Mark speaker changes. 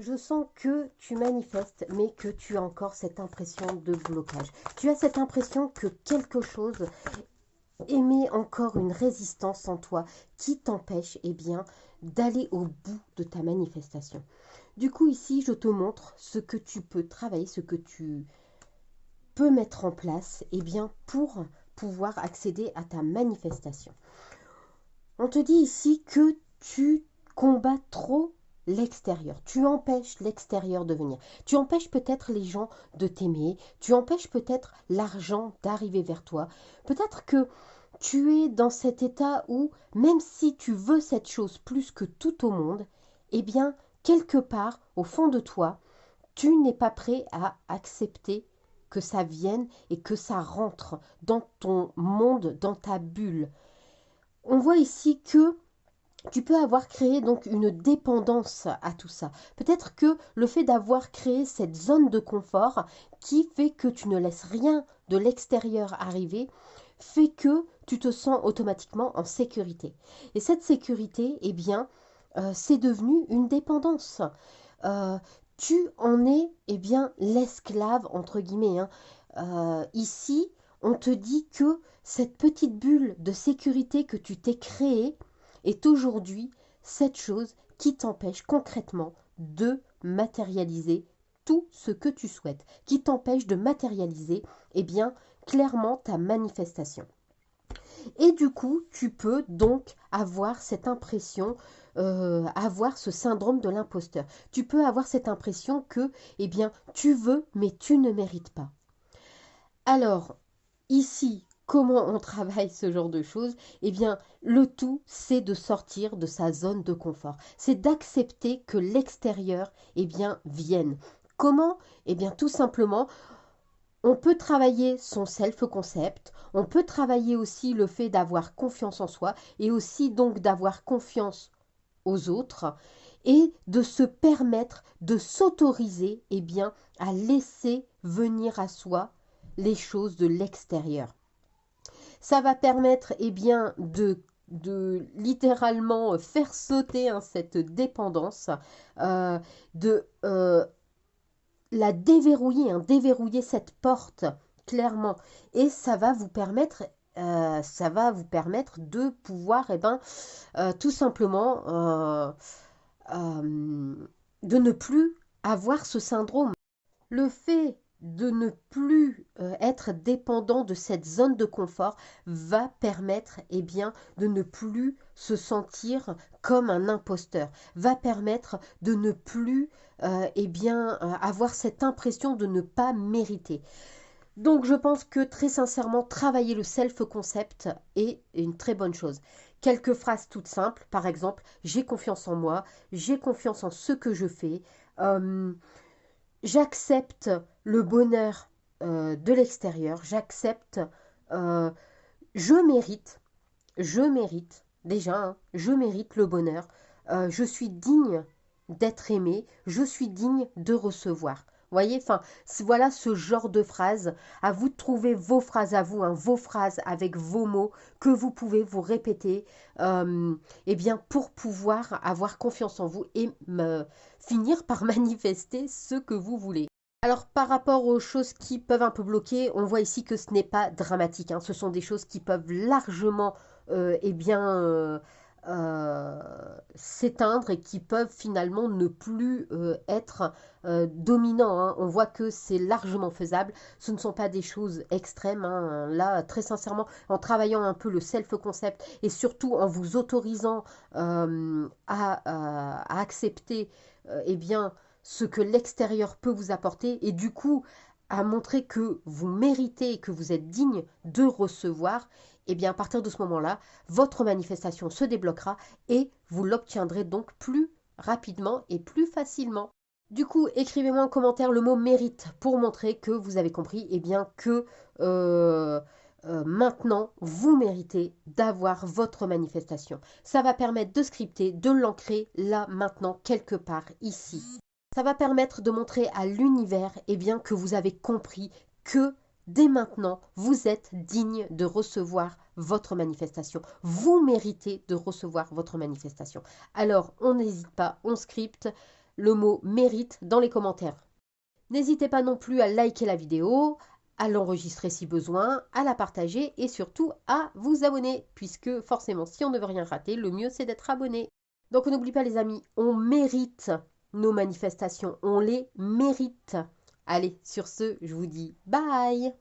Speaker 1: Je sens que tu manifestes, mais que tu as encore cette impression de blocage. Tu as cette impression que quelque chose émet encore une résistance en toi qui t'empêche, eh bien, d'aller au bout de ta manifestation. Du coup, ici, je te montre ce que tu peux travailler, ce que tu peux mettre en place, eh bien, pour pouvoir accéder à ta manifestation. On te dit ici que tu combats trop l'extérieur. Tu empêches l'extérieur de venir. Tu empêches peut-être les gens de t'aimer. Tu empêches peut-être l'argent d'arriver vers toi. Peut-être que tu es dans cet état où, même si tu veux cette chose plus que tout au monde, eh bien, quelque part, au fond de toi, tu n'es pas prêt à accepter que ça vienne et que ça rentre dans ton monde, dans ta bulle. On voit ici que tu peux avoir créé donc une dépendance à tout ça. Peut-être que le fait d'avoir créé cette zone de confort qui fait que tu ne laisses rien de l'extérieur arriver, fait que tu te sens automatiquement en sécurité. Et cette sécurité, eh bien, c'est devenu une dépendance. Euh, Tu en es, eh bien, l'esclave, entre guillemets, hein. Ici, on te dit que cette petite bulle de sécurité que tu t'es créée est aujourd'hui cette chose qui t'empêche concrètement de matérialiser tout ce que tu souhaites, qui t'empêche de matérialiser, eh bien, clairement ta manifestation. Et du coup, tu peux donc avoir cette impression, avoir ce syndrome de l'imposteur. Tu peux avoir cette impression que, eh bien, tu veux, mais tu ne mérites pas. Alors, ici, comment on travaille ce genre de choses? Eh bien, le tout, c'est de sortir de sa zone de confort. C'est d'accepter que l'extérieur, eh bien, vienne. Comment? Eh bien, tout simplement, on peut travailler son self-concept, on peut travailler aussi le fait d'avoir confiance en soi et aussi donc d'avoir confiance aux autres et de se permettre de s'autoriser eh bien à laisser venir à soi les choses de l'extérieur. Ça va permettre eh bien de littéralement faire sauter hein, cette dépendance, euh, de la déverrouiller, hein, déverrouiller cette porte clairement. Et ça va vous permettre de pouvoir, eh ben, tout simplement, euh, de ne plus avoir ce syndrome. Le fait de ne plus être dépendant de cette zone de confort va permettre eh bien, de ne plus se sentir comme un imposteur, va permettre de ne plus eh bien, avoir cette impression de ne pas mériter. Donc je pense que très sincèrement, travailler le self-concept est une très bonne chose. Quelques phrases toutes simples, par exemple, j'ai confiance en moi, j'ai confiance en ce que je fais. Euh, J'accepte le bonheur de l'extérieur, j'accepte, euh, je mérite, je mérite, déjà, hein, je mérite le bonheur, je suis digne d'être aimé, je suis digne de recevoir. Vous voyez, enfin, voilà ce genre de phrases. À vous de trouver vos phrases à vous, hein, vos phrases avec vos mots que vous pouvez vous répéter, eh bien, pour pouvoir avoir confiance en vous et finir par manifester ce que vous voulez. Alors par rapport aux choses qui peuvent un peu bloquer, on voit ici que ce n'est pas dramatique, hein. Ce sont des choses qui peuvent largement eh bien, s'éteindre et qui peuvent finalement ne plus être dominants, hein. On voit que c'est largement faisable. Ce ne sont pas des choses extrêmes, hein. Là, très sincèrement, en travaillant un peu le self-concept et surtout en vous autorisant à accepter eh bien, ce que l'extérieur peut vous apporter et du coup à montrer que vous méritez et que vous êtes digne de recevoir, et bien à partir de ce moment-là, votre manifestation se débloquera et vous l'obtiendrez donc plus rapidement et plus facilement. Du coup, écrivez-moi en commentaire le mot mérite pour montrer que vous avez compris et bien que maintenant vous méritez d'avoir votre manifestation. Ça va permettre de scripter, de l'ancrer là maintenant quelque part ici. Ça va permettre de montrer à l'univers eh bien, que vous avez compris que dès maintenant, vous êtes digne de recevoir votre manifestation. Vous méritez de recevoir votre manifestation. Alors, on n'hésite pas, on scripte. le mot mérite dans les commentaires. N'hésitez pas non plus à liker la vidéo, à l'enregistrer si besoin, à la partager et surtout à vous abonner, puisque forcément si on ne veut rien rater, le mieux c'est d'être abonné. Donc n'oublie pas les amis, on mérite nos manifestations, on les mérite. Allez, sur ce, je vous dis bye!